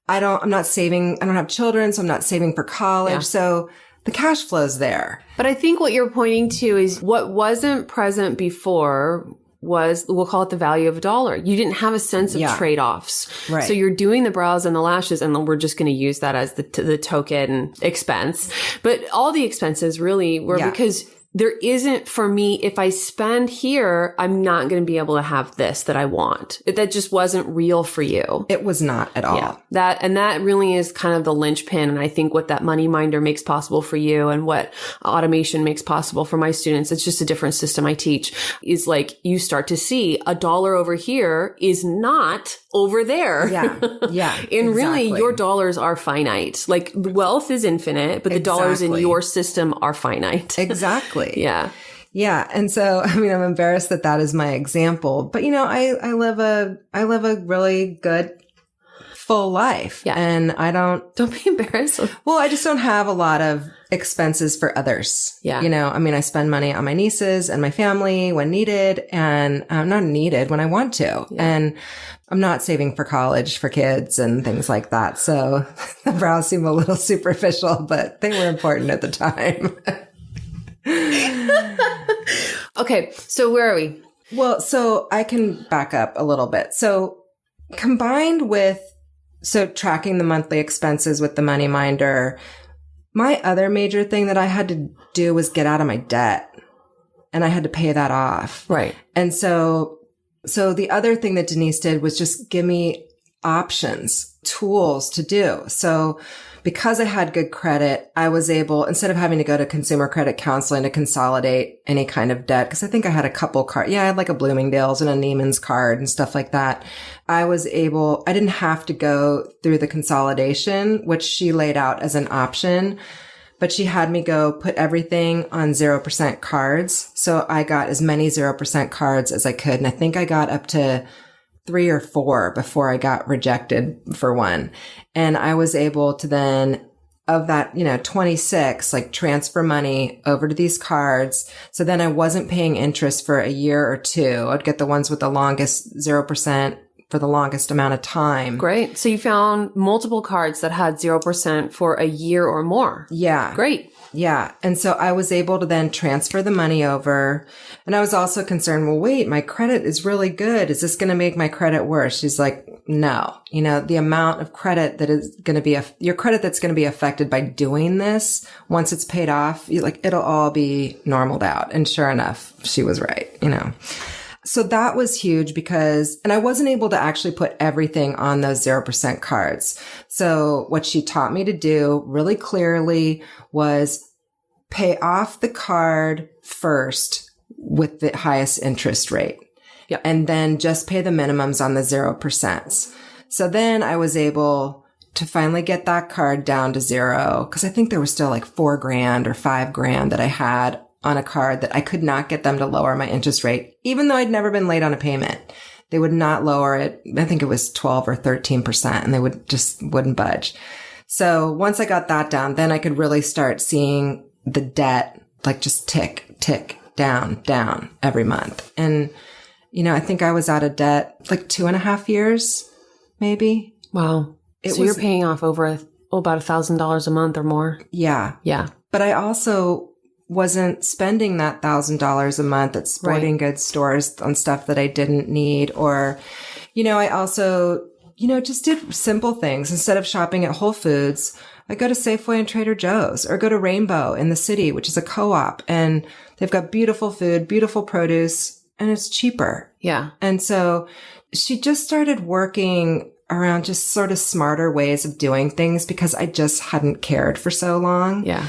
I'm not saving. I don't have children, so I'm not saving for college. Yeah. So the cash flow's there. But I think what you're pointing to is what wasn't present before was, we'll call it the value of a dollar. You didn't have a sense of trade-offs. Right. So you're doing the brows and the lashes, and then we're just going to use that as the token expense. But all the expenses really were because there isn't, for me, if I spend here, I'm not going to be able to have this that I want. That just wasn't real for you. It was not at all. Yeah. That really is kind of the linchpin. And I think what that money minder makes possible for you and what automation makes possible for my students, it's just a different system I teach, is like you start to see $1 over here is not over there. Yeah. Yeah. And really your dollars are finite. Like wealth is infinite, but the dollars in your system are finite. Exactly. Yeah. Yeah. And so, I'm embarrassed that is my example, but I live a really good, full life. Yeah. And don't be embarrassed. Well, I just don't have a lot of expenses for others. Yeah. I spend money on my nieces and my family when needed, and not needed when I want to. Yeah. And I'm not saving for college for kids and things like that. So the brows seem a little superficial, but they were important at the time. Okay. So where are we? Well, so I can back up a little bit. So combined with, tracking the monthly expenses with the money minder, my other major thing that I had to do was get out of my debt, and I had to pay that off. Right. And so the other thing that Denise did was just give me options, tools to do. So because I had good credit, I was able, instead of having to go to consumer credit counseling to consolidate any kind of debt, because I think I had a couple cards. Yeah, I had like a Bloomingdale's and a Neiman's card and stuff like that. I didn't have to go through the consolidation, which she laid out as an option, but she had me go put everything on 0% cards. So I got as many 0% cards as I could. And I think I got up to 3 or 4 before I got rejected for one. And I was able to then, of that, 26, like transfer money over to these cards. So then I wasn't paying interest for a year or 2. I'd get the ones with the longest 0% for the longest amount of time. Great. So you found multiple cards that had 0% for a year or more. Yeah. Great. Yeah. And so I was able to then transfer the money over. And I was also concerned, well, wait, my credit is really good. Is this going to make my credit worse? She's like, no, the amount of credit that is going to be, your credit that's going to be affected by doing this, once it's paid off, it'll all be normaled out. And sure enough, she was right, So that was huge and I wasn't able to actually put everything on those 0% cards. So what she taught me to do really clearly was pay off the card first with the highest interest rate. Yep. And then just pay the minimums on the 0%. So then I was able to finally get that card down to 0, because I think there was still like $4,000 or $5,000 that I had on a card that I could not get them to lower my interest rate, even though I'd never been late on a payment. They would not lower it. I think it was 12 or 13%, and they wouldn't budge. So once I got that down, then I could really start seeing the debt like just tick, tick, down every month. And, I think I was out of debt like 2.5 years, maybe. Wow. So you're paying off over about $1,000 a month or more. Yeah. Yeah. But I also wasn't spending that $1,000 a month at sporting goods stores on stuff that I didn't need. Or, I also, just did simple things. Instead of shopping at Whole Foods, I go to Safeway and Trader Joe's, or go to Rainbow in the city, which is a co-op, and they've got beautiful food, beautiful produce, and it's cheaper. Yeah. And so she just started working around just sort of smarter ways of doing things because I just hadn't cared for so long. Yeah.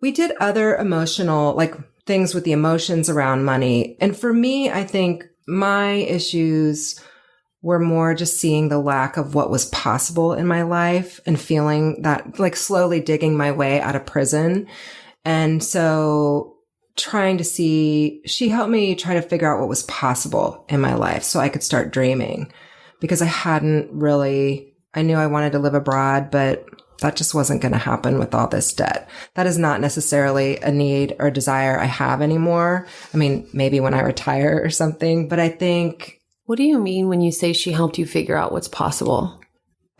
We did other emotional, like things with the emotions around money. And for me, I think my issues were more just seeing the lack of what was possible in my life and feeling that, like, slowly digging my way out of prison. And so she helped me try to figure out what was possible in my life so I could start dreaming, because I knew I wanted to live abroad, but that just wasn't going to happen with all this debt. That is not necessarily a need or desire I have anymore. I mean, maybe when I retire or something, but I think. What do you mean when you say she helped you figure out what's possible?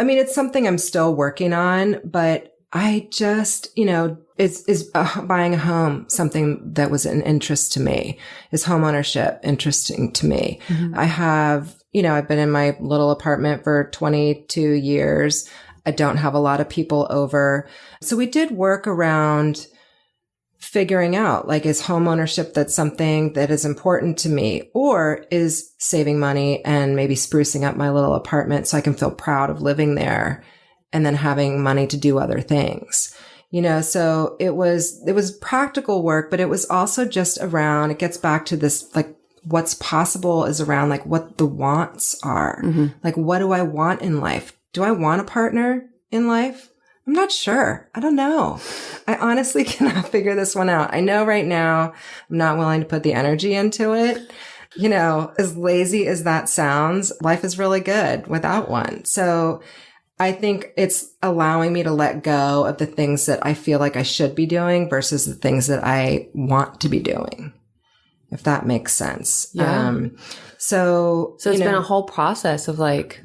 I mean, it's something I'm still working on, but I just, is buying a home something that was an interest to me? Is homeownership interesting to me? Mm-hmm. I have, I've been in my little apartment for 22 years. I don't have a lot of people over. So we did work around figuring out, like, is homeownership that's something that is important to me, or is saving money and maybe sprucing up my little apartment so I can feel proud of living there and then having money to do other things. So it was practical work, but it was also just around, it gets back to this, like, what's possible is around, like, what the wants are. Mm-hmm. Like, what do I want in life? Do I want a partner in life? I'm not sure. I don't know. I honestly cannot figure this one out. I know right now I'm not willing to put the energy into it. As lazy as that sounds, life is really good without one. So I think it's allowing me to let go of the things that I feel like I should be doing versus the things that I want to be doing, if that makes sense. Yeah. So it's been a whole process of, like,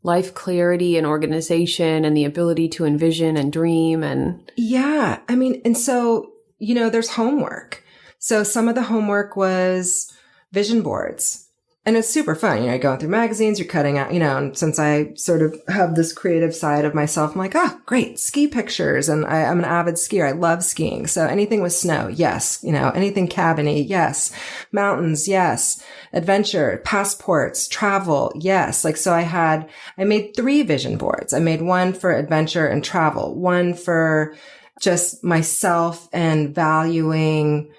life clarity and organization and the ability to envision and dream and. Yeah. I mean, and so, there's homework. So some of the homework was vision boards. And it's super fun. Going through magazines, you're cutting out, and since I sort of have this creative side of myself, I'm like, oh, great, ski pictures. And I'm an avid skier. I love skiing. So anything with snow, yes. Anything cabiny, yes. Mountains, yes. Adventure, passports, travel, yes. Like, so I made 3 vision boards. I made one for adventure and travel, one for just myself and valuing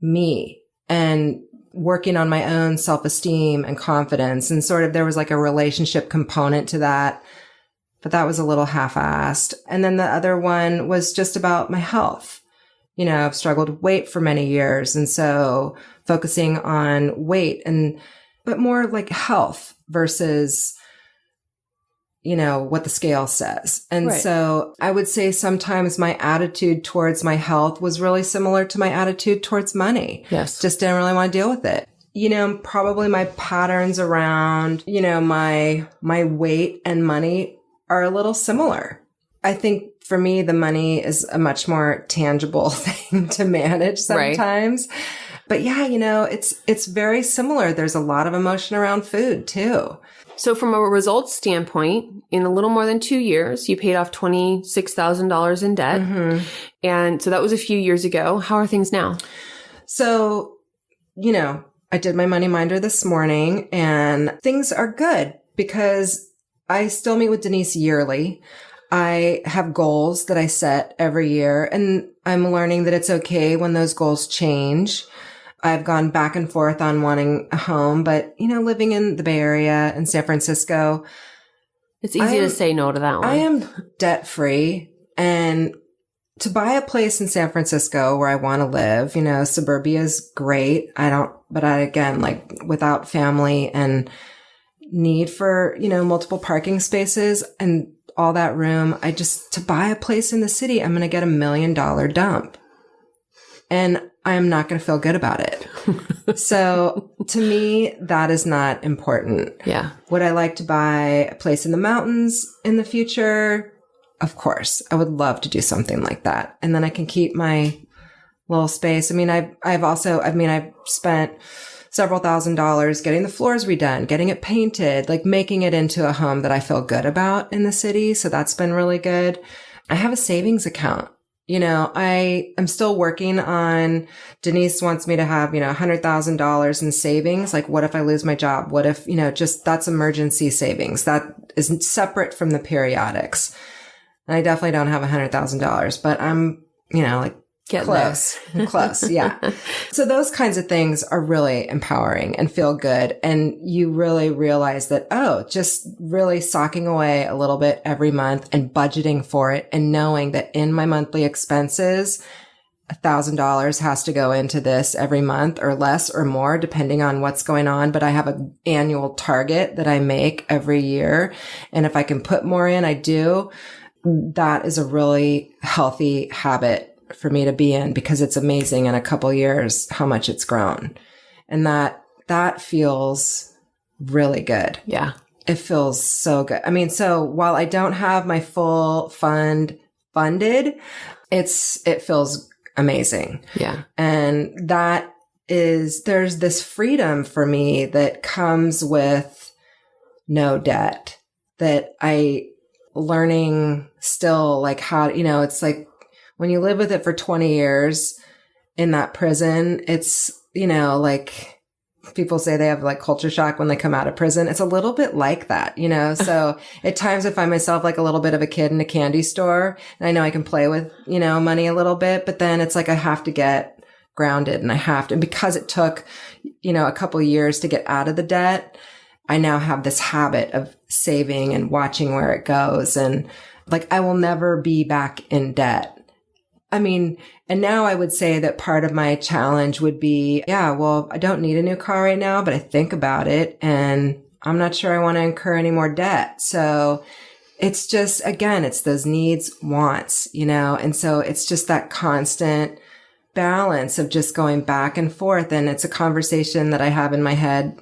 me and working on my own self-esteem and confidence. And sort of there was like a relationship component to that, but that was a little half-assed. And then the other one was just about my health. I've struggled with weight for many years. And so focusing on weight but more like health versus, what the scale says. And right. So I would say sometimes my attitude towards my health was really similar to my attitude towards money. Yes. Just didn't really want to deal with it. Probably my patterns around, my weight and money are a little similar. I think for me, the money is a much more tangible thing to manage sometimes. Right. But yeah, it's very similar. There's a lot of emotion around food too. So from a results standpoint, in a little more than 2 years, you paid off $26,000 in debt. Mm-hmm. And so that was a few years ago. How are things now? So, I did my money minder this morning and things are good because I still meet with Denise yearly. I have goals that I set every year, and I'm learning that it's okay when those goals change. I've gone back and forth on wanting a home, but, living in the Bay Area in San Francisco, it's easy to say no to that one. I am debt free, and to buy a place in San Francisco where I want to live, suburbia is great. Again, like without family and need for, multiple parking spaces and all that room, to buy a place in the city, I'm going to get $1 million dump. And I am not going to feel good about it. So to me, that is not important. Yeah. Would I like to buy a place in the mountains in the future? Of course. I would love to do something like that. And then I can keep my little space. I mean, I've spent several $1,000s getting the floors redone, getting it painted, like making it into a home that I feel good about in the city. So that's been really good. I have a savings account. You know, I am still working on, Denise wants me to have, $100,000 in savings. Like, what if I lose my job? What if, just that's emergency savings. That is separate from the periodics. And I definitely don't have $100,000, but I'm, Getting close. Close. Yeah. So those kinds of things are really empowering and feel good. And you really realize that, just really socking away a little bit every month and budgeting for it and knowing that in my monthly expenses, $1,000 has to go into this every month or less or more, depending on what's going on. But I have an annual target that I make every year. And if I can put more in, I do. That is a really healthy habit for me to be in, because it's amazing in a couple years how much it's grown. And that feels really good. Yeah. It feels so good. I mean, so while I don't have my full fund funded, it feels amazing. Yeah. And there's this freedom for me that comes with no debt, that learning still, like how, it's like, when you live with it for 20 years in that prison, it's, like people say they have like culture shock when they come out of prison. It's a little bit like that, So at times I find myself like a little bit of a kid in a candy store, and I know I can play with, money a little bit, but then it's like I have to get grounded, and because it took, a couple years to get out of the debt, I now have this habit of saving and watching where it goes. And like, I will never be back in debt. I mean, and now I would say that part of my challenge would be, I don't need a new car right now, but I think about it and I'm not sure I want to incur any more debt. So it's just, again, it's those needs, wants, and so it's just that constant balance of just going back and forth. And it's a conversation that I have in my head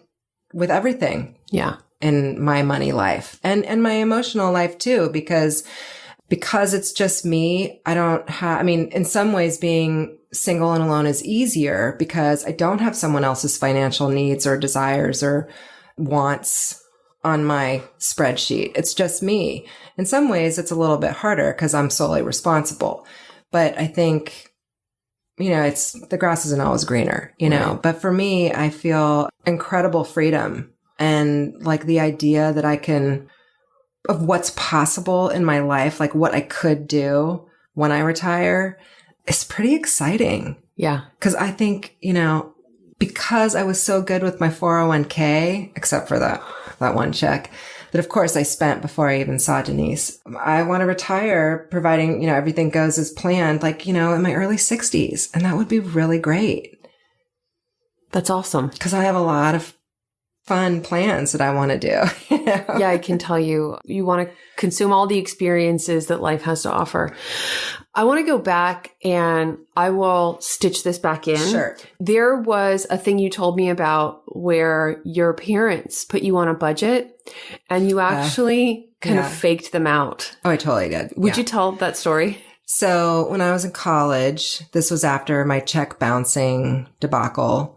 with everything. Yeah. In my money life and my emotional life too, because it's just me. In some ways being single and alone is easier because I don't have someone else's financial needs or desires or wants on my spreadsheet. It's just me. In some ways, it's a little bit harder because I'm solely responsible. But I think, it's the grass isn't always greener, Right. But for me, I feel incredible freedom and like the idea that I can, of what's possible in my life, like what I could do when I retire, is pretty exciting. Yeah. Because I think, because I was so good with my 401k, except for that one check that of course I spent before I even saw Denise. I want to retire providing, everything goes as planned, like, in my early 60s. And that would be really great. That's awesome. Because I have a lot of fun plans that I want to do. Yeah, I can tell you want to consume all the experiences that life has to offer. I want to go back and I will stitch this back in. Sure. There was a thing you told me about where your parents put you on a budget and you actually kind of faked them out. Oh, I totally did. Would you tell that story? So when I was in college, this was after my check bouncing debacle.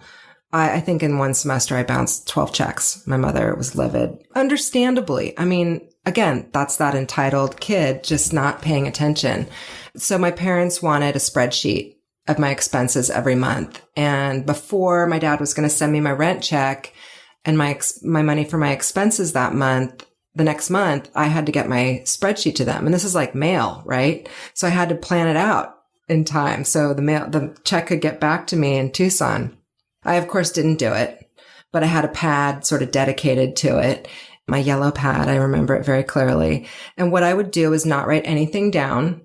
I think in one semester I bounced 12 checks. My mother was livid. Understandably. I mean, again, that's that entitled kid just not paying attention. So my parents wanted a spreadsheet of my expenses every month. And before my dad was going to send me my rent check and my money for my expenses that month, the next month, I had to get my spreadsheet to them. And this is like mail, right? So I had to plan it out in time. So the check could get back to me in Tucson. I, of course, didn't do it, but I had a pad sort of dedicated to it. My yellow pad, I remember it very clearly. And what I would do is not write anything down,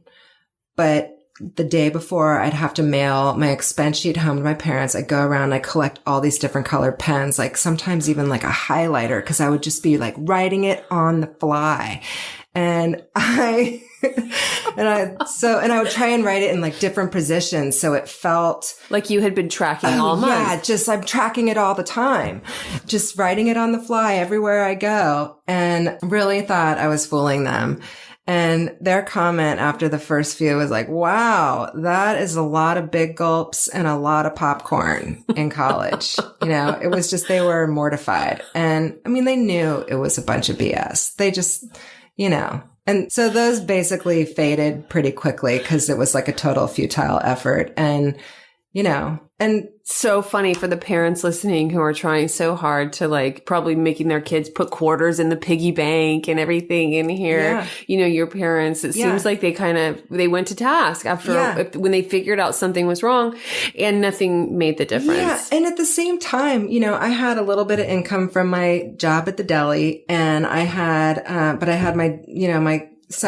but the day before I'd have to mail my expense sheet home to my parents, I'd go around, I'd collect all these different colored pens, like sometimes even like a highlighter, because I would just be like writing it on the fly. And I would try and write it in like different positions. So it felt like you had been tracking all month. Yeah, I'm tracking it all the time, just writing it on the fly everywhere I go, and really thought I was fooling them. And their comment after the first few was like, wow, that is a lot of big gulps and a lot of popcorn in college. It was just, they were mortified. And I mean, they knew it was a bunch of BS. They just, and so those basically faded pretty quickly because it was like a total futile effort. And, and so funny for the parents listening who are trying so hard to like probably making their kids put quarters in the piggy bank and everything in here. Yeah. Your parents, it seems like they went to task after when they figured out something was wrong and nothing made the difference. Yeah. And at the same time, I had a little bit of income from my job at the deli, and I had, but I had my,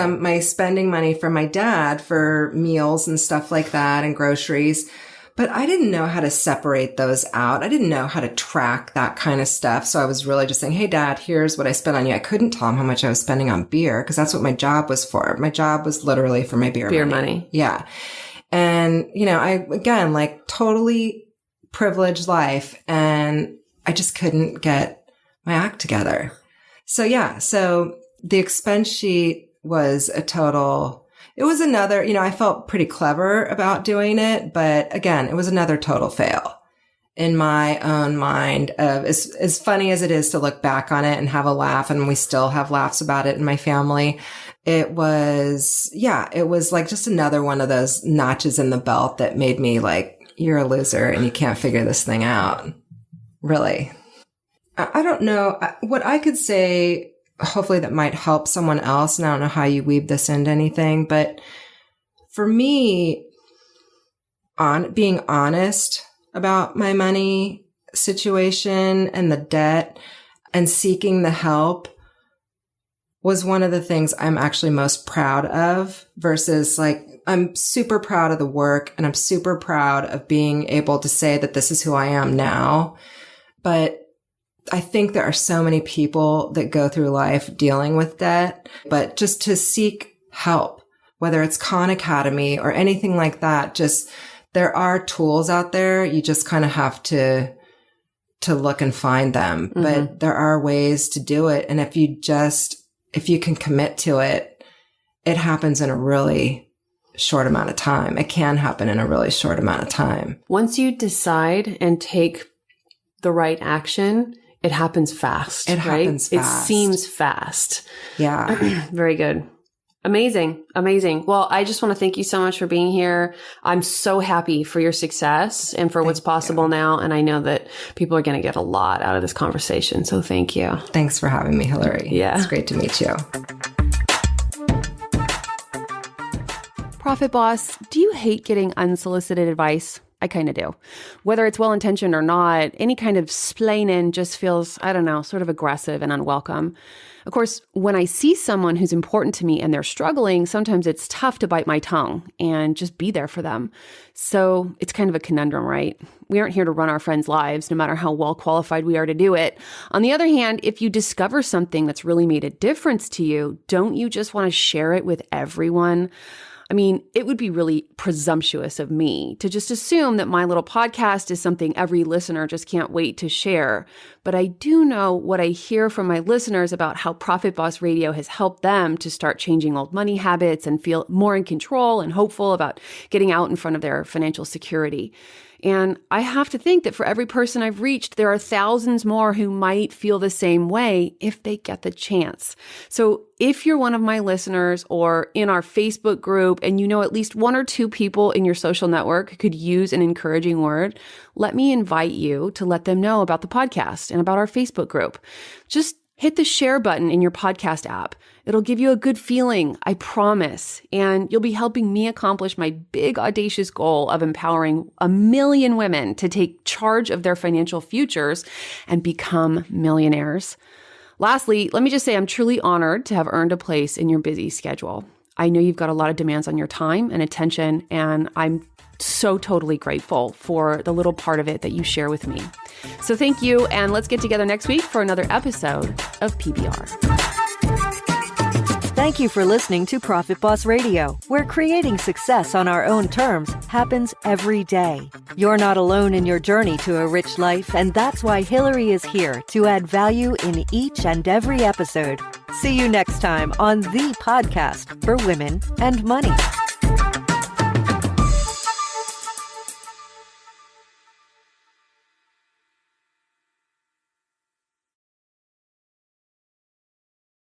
my spending money from my dad for meals and stuff like that and groceries. But I didn't know how to separate those out. I didn't know how to track that kind of stuff. So I was really just saying, hey, Dad, here's what I spent on you. I couldn't tell him how much I was spending on beer because that's what my job was for. My job was literally for my beer money. Yeah. And, I, again, like totally privileged life, and I just couldn't get my act together. So so the expense sheet was it was another, I felt pretty clever about doing it, but again, it was another total fail in my own mind. As funny as it is to look back on it and have a laugh, and we still have laughs about it in my family, it was like just another one of those notches in the belt that made me like, you're a loser and you can't figure this thing out. Really. I don't know what I could say. Hopefully that might help someone else. And I don't know how you weave this into anything, but for me, being honest about my money situation and the debt and seeking the help was one of the things I'm actually most proud of, versus like, I'm super proud of the work and I'm super proud of being able to say that this is who I am now. But I think there are so many people that go through life dealing with debt, but just to seek help, whether it's Khan Academy or anything like that, just there are tools out there. You just kind of have to look and find them, but there are ways to do it. And if you can commit to it, it happens in a really short amount of time. It can happen in a really short amount of time. Once you decide and take the right action, it happens fast. It happens fast. It seems fast. Yeah. Very good. Amazing. Amazing. Well, I just want to thank you so much for being here. I'm so happy for your success and for what's possible now. And I know that people are going to get a lot out of this conversation. So thank you. Thanks for having me, Hillary. Yeah. It's great to meet you. Profit Boss, do you hate getting unsolicited advice? I kind of do. Whether it's well-intentioned or not, any kind of splaining just feels, I don't know, sort of aggressive and unwelcome. Of course, when I see someone who's important to me and they're struggling, sometimes it's tough to bite my tongue and just be there for them. So it's kind of a conundrum, right? We aren't here to run our friends' lives, no matter how well qualified we are to do it. On the other hand, if you discover something that's really made a difference to you, don't you just want to share it with everyone? I mean, it would be really presumptuous of me to just assume that my little podcast is something every listener just can't wait to share. But I do know what I hear from my listeners about how Profit Boss Radio has helped them to start changing old money habits and feel more in control and hopeful about getting out in front of their financial security. And I have to think that for every person I've reached, there are thousands more who might feel the same way if they get the chance. So if you're one of my listeners or in our Facebook group and you know at least one or two people in your social network who could use an encouraging word, let me invite you to let them know about the podcast and about our Facebook group. Just hit the share button in your podcast app. It'll give you a good feeling, I promise. And you'll be helping me accomplish my big, audacious goal of empowering 1 million women to take charge of their financial futures and become millionaires. Lastly, let me just say I'm truly honored to have earned a place in your busy schedule. I know you've got a lot of demands on your time and attention, and I'm so totally grateful for the little part of it that you share with me. So thank you, and let's get together next week for another episode of PBR. Thank you for listening to Profit Boss Radio, where creating success on our own terms happens every day. You're not alone in your journey to a rich life, and that's why Hillary is here to add value in each and every episode. See you next time on the podcast for women and money.